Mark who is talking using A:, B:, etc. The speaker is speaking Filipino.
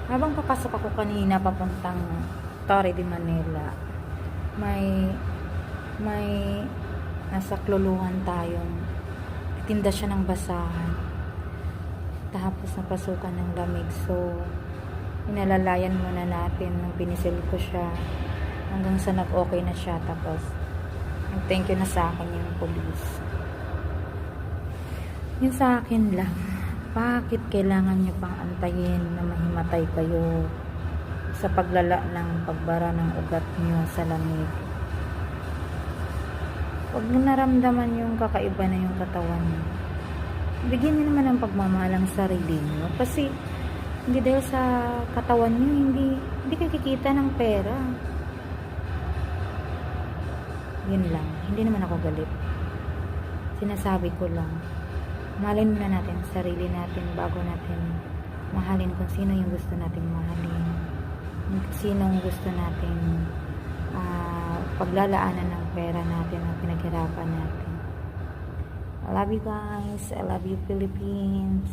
A: Habang papasok ako kanina papuntang Torre de Manila, may nasa kluluhan tayong tinda siya ng basahan. Tapos napasukan ng lamig. So, inalalayan muna natin nung pinisil ko siya hanggang sa nag-okay na siya. Tapos, thank you na sa akin yung police. Yun sa akin lang. Bakit kailangan nyo pang antayin na mahimatay kayo sa paglala ng pagbara ng ugat nyo sa lamig? Huwag nyo naramdaman yung kakaiba na yung katawan nyo. Bigyan nyo naman ng pagmamahal ang sarili nyo. Kasi, hindi dahil sa katawan nyo, hindi kayo kikita ng pera. Yun lang. Hindi naman ako galit. Sinasabi ko lang, mahalin muna natin ang sarili natin bago natin mahalin kung sino yung gusto natin mahalin. Sino yung gusto natin paglalaanan ng pera natin, ang pinaghirapan natin. I love you guys. I love you, Philippines.